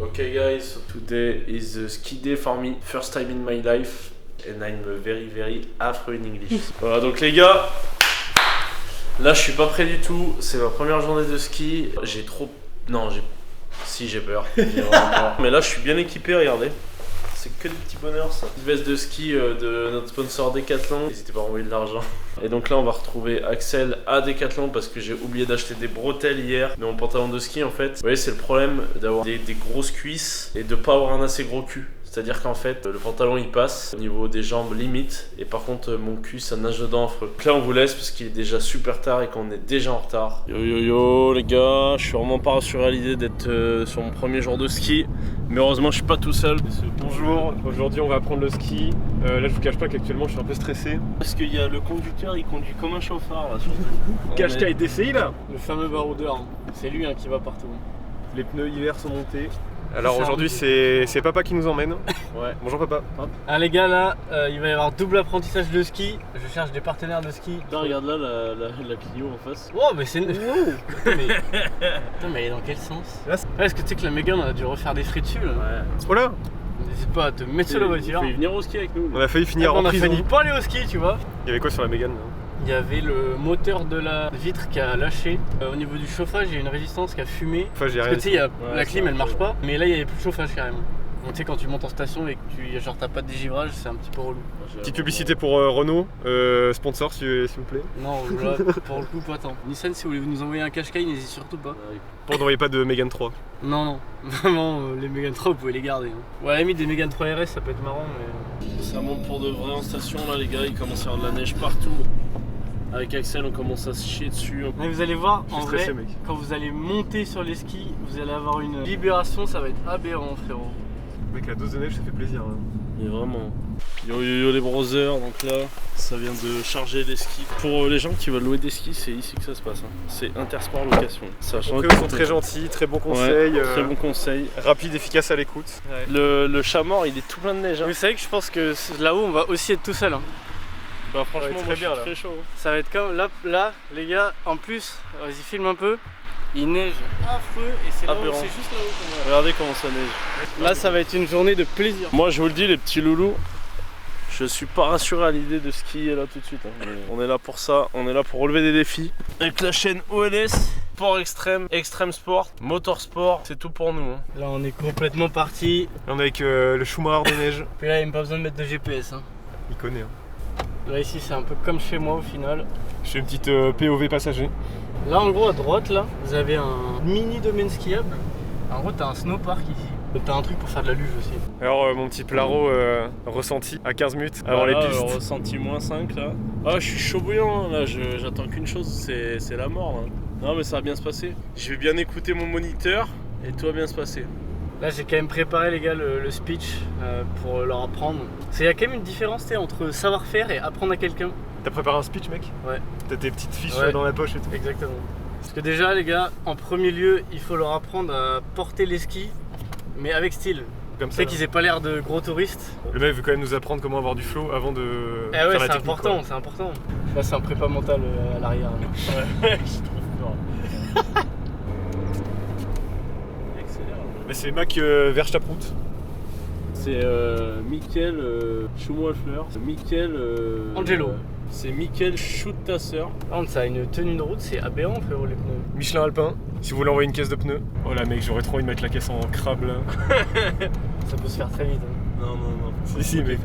Okay guys, so today is a ski day for me, first time in my life and I'm very affreux in English. Voilà donc les gars, là je suis pas prêt du tout, c'est ma première journée de ski, j'ai trop... Non j'ai peur, j'ai vraiment peur. Mais là je suis bien équipé, regardez. C'est que des petits bonheurs ça. Une veste de ski de notre sponsor Decathlon. N'hésitez pas à envoyer de l'argent. Et donc là on va retrouver Axel à Decathlon parce que j'ai oublié d'acheter des bretelles hier de mon pantalon de ski en fait. Vous voyez c'est le problème d'avoir des grosses cuisses et de pas avoir un assez gros cul. C'est-à-dire qu'en fait le pantalon il passe au niveau des jambes limite et par contre mon cul ça nage dedans affreux. Donc là on vous laisse parce qu'il est déjà super tard et qu'on est déjà en retard. Yo les gars, je suis vraiment pas rassuré à l'idée d'être sur mon premier jour de ski. Mais heureusement je suis pas tout seul. Bonjour, aujourd'hui on va apprendre le ski. Là je vous cache pas qu'actuellement je suis un peu stressé. Parce qu'il y a le conducteur, il conduit comme un chauffard là surtout. Kashka et DCI là. Le fameux baroudeur, c'est lui qui va partout. Les pneus hiver sont montés. Alors aujourd'hui c'est papa qui nous emmène. Ouais. Bonjour papa. Ah les gars là, il va y avoir double apprentissage de ski. Je cherche des partenaires de ski. Là regarde là la Clio en face. Wow mais c'est... Putain mais elle est dans quel sens là, est-ce que tu sais que la Mégane on a dû refaire des frais dessus là. Ouais. Voilà. N'hésite pas à te mettre sur la voiture. Il faut venir au ski avec nous. On a failli finir en prison. On a failli pas aller au ski tu vois. Il y avait quoi sur la Mégane? Il y avait le moteur de la vitre qui a lâché. Au niveau du chauffage, il y a une résistance qui a fumé. Enfin, j'ai parce rien. que tu sais, la clim elle marche pas, mais là il y avait plus de chauffage carrément. Donc tu sais, quand tu montes en station et que t'as pas de dégivrage, c'est un petit peu relou. Petite publicité pour Renault, sponsor s'il vous plaît. Non, là, pour le coup, pas tant. Nissan, si vous voulez nous envoyer un Qashqai, n'hésitez surtout pas. Pour n'envoyer pas de Mégane 3. Non, vraiment, les Mégane 3, vous pouvez les garder. Ouais, à la limite, des Mégane 3 RS, ça peut être marrant, mais. Ça monte pour de vrai en station là, les gars, il commence à y avoir de la neige partout. Avec Axel, on commence à se chier dessus. Mais vous allez voir, en stressé, vrai, mec. quand vous allez monter sur les skis, vous allez avoir une libération, ça va être aberrant, frérot. Mec, la dose de neige, ça fait plaisir. Hein. Mais vraiment. Yo les brothers, donc là, ça vient de charger les skis. Pour les gens qui veulent louer des skis, c'est ici que ça se passe. Hein. C'est Intersport Location. Ça change. Ils sont très gentils, très bons conseils. Ouais, très bons conseils. Rapide, efficace à l'écoute. Ouais. Le Chamor, il est tout plein de neige. Hein. Vous savez que je pense que là-haut, on va aussi être tout seul. Hein. Bah franchement, ouais, moi, bien, je suis très chaud. Ça va être comme là, les gars, en plus, vas-y filme un peu. Il neige affreux et c'est Aberrant. C'est juste là-haut qu'on va. Regardez comment ça neige. Là, ça va être une journée de plaisir. Moi, je vous le dis, les petits loulous, je suis pas rassuré à l'idée de skier là tout de suite. Hein. On est là pour ça, on est là pour relever des défis. Avec la chaîne OLS, Sport Extrême, Extreme Sport, Motorsport, c'est tout pour nous. Hein. Là, on est complètement parti. On est avec le Schumacher de neige. Puis là, il n'y a même pas besoin de mettre de GPS. Hein. Il connaît. Hein. Là, ici, c'est un peu comme chez moi au final. Je fais une petite POV passager. Là, en gros, à droite, là, vous avez un mini domaine skiable. En gros, t'as un snowpark ici. T'as un truc pour faire de la luge aussi. Alors, mon petit plaro ressenti à 15 minutes avant Voilà, les pistes. Ressenti -5 là. Ah, je suis chaud bouillant hein. Là, j'attends qu'une chose, c'est la mort. Là. Non, mais ça va bien se passer. Je vais bien écouter mon moniteur et tout va bien se passer. Là, j'ai quand même préparé, les gars, le speech pour leur apprendre. Il y a quand même une différence entre savoir-faire et apprendre à quelqu'un. T'as préparé un speech, mec? Ouais. T'as tes petites fiches Ouais. dans la poche et tout. Exactement. Parce que déjà, les gars, en premier lieu, il faut leur apprendre à porter les skis, mais avec style. Comme Tu ça. sais qu'ils aient pas l'air de gros touristes. Le mec veut quand même nous apprendre comment avoir du flow avant de Eh faire ouais, la c'est technique, important, quoi. c'est important. Là, c'est un prépa mental à l'arrière. Ouais, je trouve peur. Excellent. Mais c'est Mac Verstappen. C'est Mickaël Schumacher. Mickaël. Angelo. C'est Mickaël Schuttasser. Par contre, ça a une tenue de route, c'est aberrant, frérot, les pneus. Michelin Alpin, si vous voulez envoyer une caisse de pneus. Oh là mec, j'aurais trop envie de mettre la caisse en crabe là. Ça peut se faire très vite. Hein. Non. Si mec.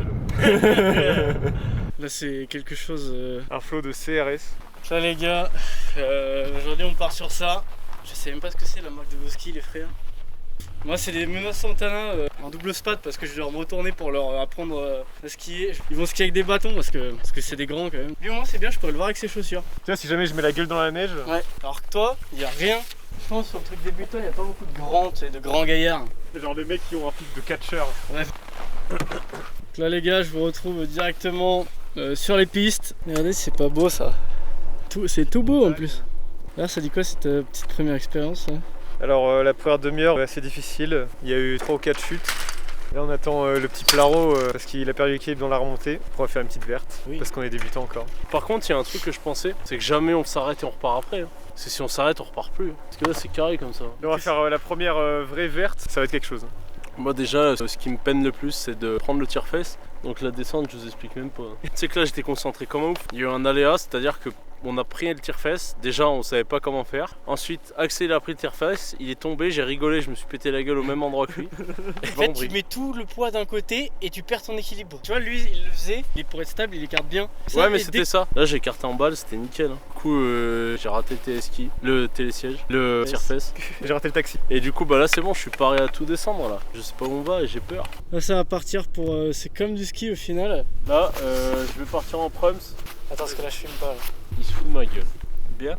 Là, c'est quelque chose. Un flow de CRS. Ça, les gars, aujourd'hui, on part sur ça. Je sais même pas ce que c'est la marque de vos skis, les frères. Moi, c'est des Menos Santana en double spat parce que je dois me retourner pour leur apprendre à skier. Ils vont skier avec des bâtons parce que c'est des grands quand même. Lui, au moins, c'est bien, je pourrais le voir avec ses chaussures. Tu vois, si jamais je mets la gueule dans la neige. Ouais, alors que toi, il n'y a rien. Je pense sur le truc débutant, il n'y a pas beaucoup de grands, tu sais, de grands gaillards. C'est genre des mecs qui ont un pic de catcheur. Ouais. Donc là, les gars, je vous retrouve directement sur les pistes. Regardez, c'est pas beau ça. C'est tout beau en plus. Là, ça dit quoi cette petite première expérience hein? Alors la première demi-heure assez difficile, il y a eu 3 ou 4 chutes. Là on attend le petit Plaro parce qu'il a perdu l'équilibre dans la remontée. On va faire une petite verte parce qu'on est débutant encore. Par contre, il y a un truc que je pensais, c'est que jamais on s'arrête et on repart après. Hein. Parce que si on s'arrête, on repart plus. Parce que là, c'est carré comme ça. On va faire la première vraie verte, ça va être quelque chose. Moi déjà, ce qui me peine le plus, c'est de prendre le tire-fesse. Donc la descente, je vous explique même pas. Tu sais que là, j'étais concentré comme un ouf. Il y a eu un aléa, c'est-à-dire que on a pris le tire-fesse. Déjà, on savait pas comment faire. Ensuite, Axel a pris le tire-fesse, il est tombé, j'ai rigolé, je me suis pété la gueule au même endroit que lui. En fait, tu mets tout le poids d'un côté et tu perds ton équilibre. Tu vois, lui, il le faisait, pour être stable, il écarte bien. Ouais, mais c'était ça. Là, j'ai écarté en balle, c'était nickel. Du coup, j'ai raté le téléski, le télésiège, le tire-fesse. J'ai raté le taxi. Et du coup, bah là, c'est bon, je suis paré à tout descendre là. Je sais pas où on va et j'ai peur. Là, ça va partir pour. C'est comme du ski au final. Là, je vais partir en prums. Attends, parce que là, je filme pas. Là. Il se fout de ma gueule. Bien.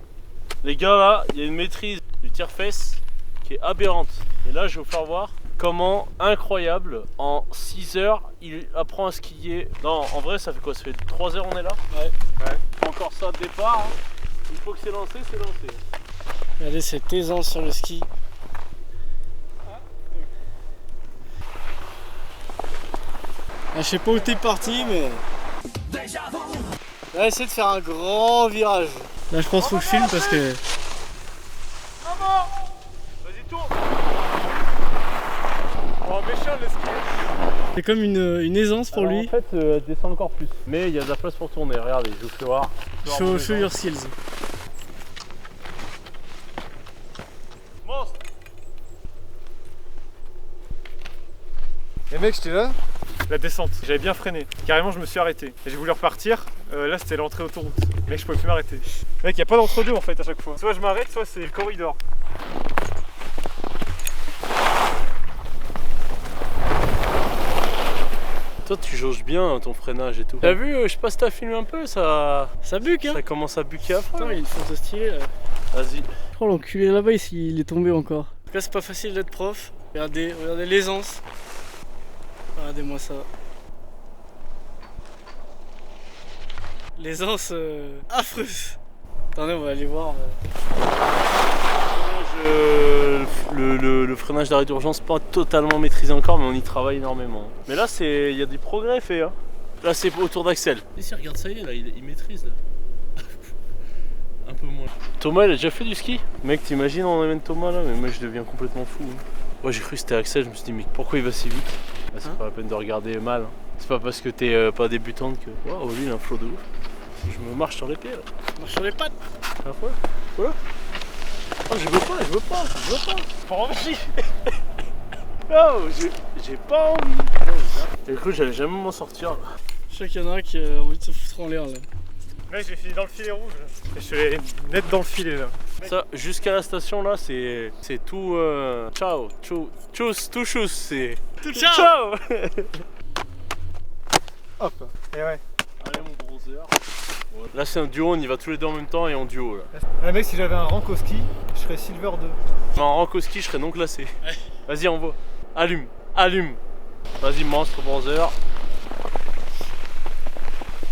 Les gars, là, il y a une maîtrise du tire-fesse qui est aberrante. Et là, je vais vous faire voir comment, incroyable, en 6 heures, il apprend à skier. Non, en vrai, ça fait quoi? Ça fait 3 heures on est là? Ouais. Encore ça de départ. Hein. Une fois que c'est lancé, c'est lancé. Regardez cette aisance sur le ski. Ah, je sais pas où t'es parti, mais. Là, essayer de faire un grand virage. Là, je pense qu'il faut que je filme parce que. Vas-y, tourne. Oh, méchant le ski. C'est comme une aisance pour lui. En fait, elle descend encore plus. Mais il y a de la place pour tourner. Regardez, je vous fais voir. Show your skills. Monstre. Et mec, j'étais là. La descente, j'avais bien freiné. Carrément, je me suis arrêté. Et j'ai voulu repartir. Là, c'était l'entrée autoroute. Mec, je pouvais plus m'arrêter. Mec, il n'y a pas d'entre-deux en fait à chaque fois. Soit je m'arrête, soit c'est le corridor. Toi, tu jauges bien ton freinage et tout. T'as vu, je sais pas si t'as filmé un peu, ça buque, hein. Ça commence à buquer à fond. Attends, il y a une photo stylée là. Vas-y. Oh, l'enculé là-bas, il est tombé encore. En tout cas, c'est pas facile d'être prof. Regardez l'aisance. Regardez-moi ça. L'aisance affreuse. Attendez, on va aller voir. Le freinage d'arrêt d'urgence pas totalement maîtrisé encore, mais on y travaille énormément. Mais là, il y a des progrès faits. Hein. Là, c'est autour d'Axel. Ici, regarde, ça y est, là, il maîtrise. Là. Un peu moins. Thomas, il a déjà fait du ski? Mec, t'imagines, on amène Thomas là, mais moi, je deviens complètement fou. Hein. Ouais, j'ai cru que c'était Axel, je me suis dit, mais pourquoi il va si vite? Bah, c'est pas la peine de regarder mal. Hein. C'est pas parce que t'es pas débutante que. Waouh, lui, il a un flow de ouf. Je me marche sur les pieds là. Marche sur les pattes. Ah ouais? Voilà. Oh, je veux pas. Pas envie. Oh, j'ai pas envie. J'ai cru que j'allais jamais m'en sortir. Je sais qu'il y en a un qui a envie de se foutre en l'air là. Mec, j'ai fini dans le filet rouge. Et je suis net dans le filet là. Ça, jusqu'à la station là, c'est tout. Ciao, tout chousse, c'est. Tout ciao. Hop. Et ouais. Allez, mon bronzer. Là, c'est un duo, on y va tous les deux en même temps et en duo là. Ah, mec, si j'avais un rank au ski, je serais Silver 2. En rank au ski, je serais non classé. Ouais. Vas-y, on va. Allume. Vas-y, monstre, bronzer.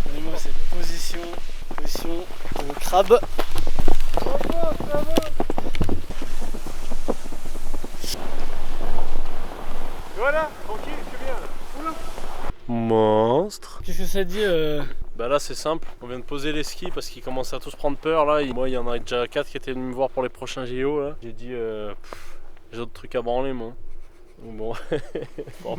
Donnez-moi cette position de crabe. Ça va. Voilà, tranquille, c'est bien. Oula. Monstre. Qu'est-ce que ça dit Bah là c'est simple, on vient de poser les skis parce qu'ils commencent à tous prendre peur là. Moi il y en a déjà 4 qui étaient venus me voir pour les prochains JO là. J'ai dit j'ai d'autres trucs à branler moi. Bon, bon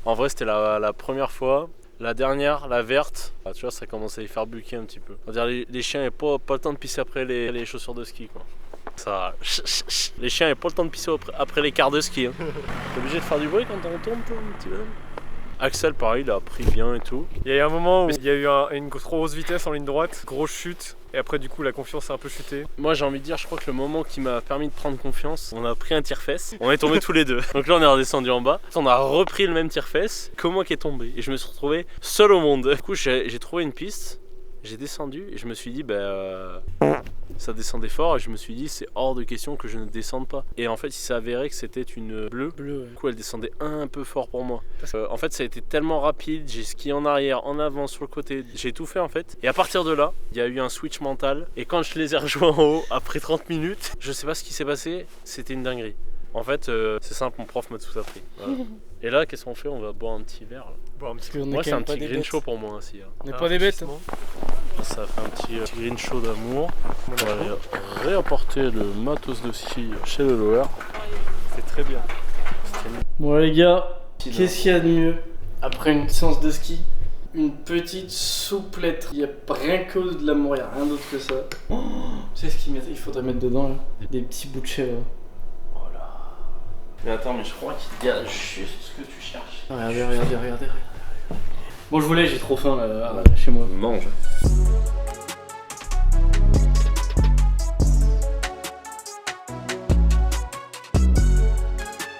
en vrai c'était la première fois. La dernière, la verte, bah, tu vois ça commence à y faire buquer un petit peu. On va dire les chiens n'avaient pas le temps de pisser après les chaussures de ski quoi. Ça, les chiens n'avaient pas le temps de pisser après les quarts de ski. Hein. T'es obligé de faire du bruit quand on retourne toi un petit peu. Axel pareil, il a appris bien et tout. Il y a eu un moment où il y a eu une trop grosse vitesse en ligne droite, grosse chute, et après du coup la confiance a un peu chuté. Moi j'ai envie de dire, je crois que le moment qui m'a permis de prendre confiance, on a pris un tire-fesse, on est tombé tous les deux. Donc là on est redescendu en bas, on a repris le même tire-fesse, comment qui est tombé. Et je me suis retrouvé seul au monde. Du coup j'ai trouvé une piste, j'ai descendu et je me suis dit ça descendait fort et je me suis dit c'est hors de question que je ne descende pas. Et en fait il s'est avéré que c'était une bleue. Ouais. Du coup elle descendait un peu fort pour moi. En fait ça a été tellement rapide, j'ai skié en arrière, en avant, sur le côté, j'ai tout fait en fait. Et à partir de là, il y a eu un switch mental. Et quand je les ai rejoints en haut, après 30 minutes, je sais pas ce qui s'est passé, c'était une dinguerie. En fait c'est simple, mon prof m'a tout appris. Voilà. Et là qu'est-ce qu'on fait? On va boire un petit verre là. Bon, Parce qu'on est Moi quand c'est un même pas petit des green bêtes. show pour moi aussi. Hein. On n'est pas des bêtes. Ça a fait un petit green show d'amour. On va aller réapporter le matos de ski chez le loueur. C'est très bien. Bon les gars, qu'est-ce qu'il y a de mieux après une séance de ski? Une petite souplette. Il n'y a rien que de l'amour, il n'y a rien d'autre que ça. Oh, tu sais ce qu'il faudrait mettre dedans là? Des petits bouts de chèvre. Oh là. Mais attends, mais je crois qu'il y a juste ce que tu cherches. Regardez. Bon, je voulais, j'ai trop faim là, chez moi. Mange.